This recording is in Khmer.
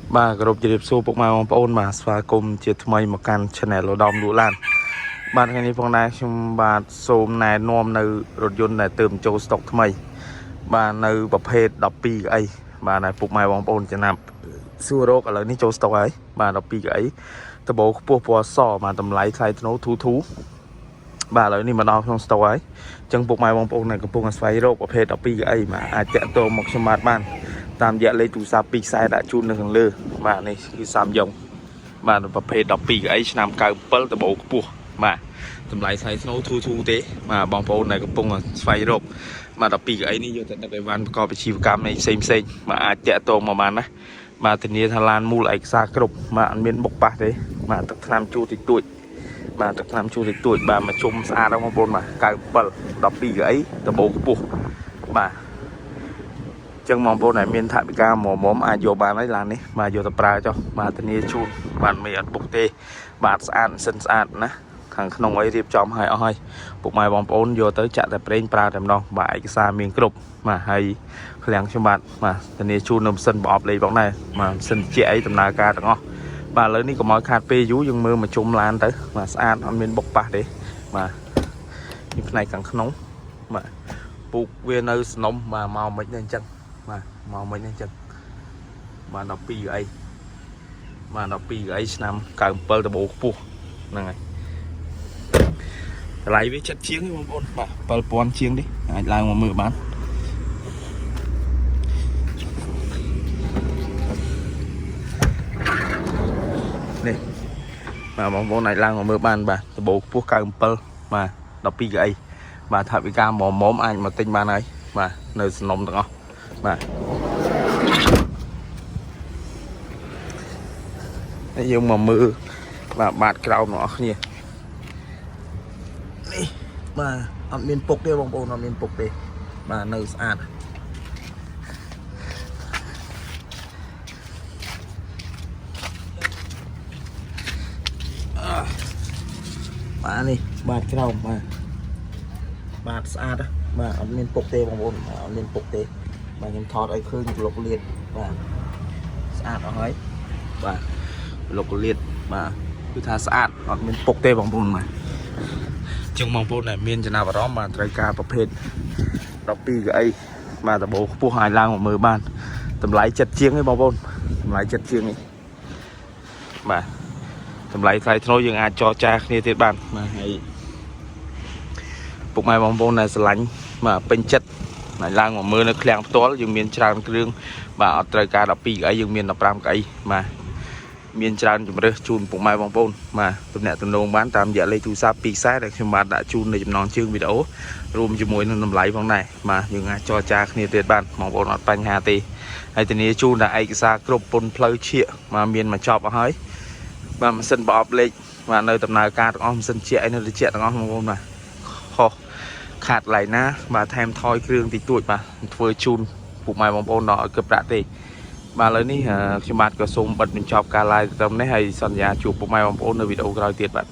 Ba group chỉ điệp số bốc mai bóng ôn mà xóa cùng chia thay một căn channel lô đom lũ lan. Bạn cái này phong này chúng bạn số này nom nơi rốt yun này tươm châu stock thay. Bạn nơi bậc hết đọc pi cái bạn này bốc mai bóng ôn cho nằm xua rốt ở nơi châu stock ấy. Bạn đọc pi cái tờ bộ bùa sò mà tầm lấy thay nó thú. Bà lợi này mà đọc trong stock ấy. Chẳng bốc mai bóng ôn này có bốc xoay rốt bậc hết đọc pi cái mà chạy tô một số mát bạn. តាមរយៈលេខទូរស័ព្ទពីខ្សែដាក់ជូននៅខាងលើបាទនេះគឺសាមយ៉ុងបាទប្រភេទ12កៅអីឆ្នាំ97ដបូខ្ពស់បាទតម្លៃថ្លៃស្នូធូធូទេបាទបងប្អូនដែលកំពុងស្វែងរកបាទ12កៅអីនេះយកទៅដឹកឲ្យបានប្រកបអាជីវកម្មនៃផ្សេងបាទអាចតាក់ទងមកបានណាបាទធានាថាឡានមូលឯកសារគ្រប់បាទអត់មានបុកប៉ះទេបាទទឹកថ្នាំជូរតិចតួចបាទទឹកថ្នាំជូរតិចតួចបាទមកជុំស្អាតដល់បងប្អូនបាទ97 12កៅអីដបូខ្ពស់បាទ ចឹងបងប្អូនដែលមានថវិកាមុំអាចយកបានហើយឡាននេះបាទយកទៅប្រើចុះបាទធានាជូនបាទមិនអត់បុកទេបាទស្អាតសិនស្អាតណាខាងក្នុងអីរៀបចំឲ្យអស់ហើយពុកម៉ែបងប្អូនយកទៅចាក់តែប្រេងប្រើតែម្ដងបាទឯកសារមានគ្រប់បាទហើយឃ្លាំងខ្ញុំបាទធានាជូននៅម៉ាស៊ីនប្រអប់លេខផងដែរបាទម៉ាស៊ីនជាអីដំណើរការទាំងអស់បាទឥឡូវនេះកុំឲ្យខាតពេលយូរយើងមើលមកជុំឡានទៅបាទស្អាតអត់មានបុកប៉ះទេបាទនេះផ្នែកខាងក្នុងបាទពុកវានៅស្នំបាទមកមិនទេអញ្ចឹង បាទមកមិញហ្នឹងចឹងបាទ12កៅអីបាទ12កៅអីឆ្នាំ97ដបូខ្ពស់ហ្នឹងហើយតម្លៃវាចិត្តជាងទេបងប្អូនបាទ7000ជាងនេះអាចឡើងមកមើលបាននេះបាទបងប្អូនអាចឡើងមកមើលបានបាទដបូខ្ពស់97បាទ12កៅអីបាទថាវិការមុំអាចមកទិញបានហើយបាទនៅសំណុំទាំងអស់ បាទយើងមកមើលបាទបាតក្រោមរបស់គ្នានេះបាទអត់មានពុកទេបងប្អូនអត់មានពុកទេបាទនៅស្អាតបាទនេះបាតក្រោមបាទស្អាតបាទអត់មានពុកទេបងប្អូនអត់មានពុកទេ បាទខ្ញុំថតឲ្យឃើញប្លុកលៀតបាទស្អាតអស់ហើយបាទប្លុកលៀតបាទគឺថាស្អាតអត់មានពុកទេបងប្អូនបាទជាងបងប្អូនដែលមានចំណាប់អារម្មណ៍បាទត្រូវការប្រភេទ12កៅអីបាទដបូខ្ពស់ឲ្យឡើងមកមើលបានតម្លៃចិត្តជាងទេបងប្អូនតម្លៃចិត្តជាងនេះបាទតម្លៃថ្លៃថ្នូរយើងអាចចរចាគ្នាទៀតបានបាទហើយពុកម៉ែបងប្អូនដែលស្រឡាញ់បាទពេញចិត្ត lại lang mà mưa nó kheng toán dùng miền tràn kêu và ở trời cả đập pi cái dùng miền đập ram cái mà miền tràn chúng ta chun bụng mai bong bôn mà tụi nè tụi nông bán tạm giờ lấy thu sa pi sai để khi mà đã chun để non chương video rùm cho mồi nó nằm lấy vòng này mà những ai cho cha kia tuyệt bản bong bôn ở banh hà tì hay tụi này chun là ai xa cướp bôn plei chia mà miền mà chọc ở hơi và mà sân bọp lên và nơi tầm nào ca ông sân chia nơi chia tụi ông bong bôn mà ho khát lại na mà thêm thoi kêu thì tuổi mà vừa chun bụng mai bong bôn nó cướp đã tì mà lấy ní khi mà có súng bật mình chọc cả lại tầm đấy hay sân nhà chụp bụng mai bong bôn ở video rồi tiệt bạn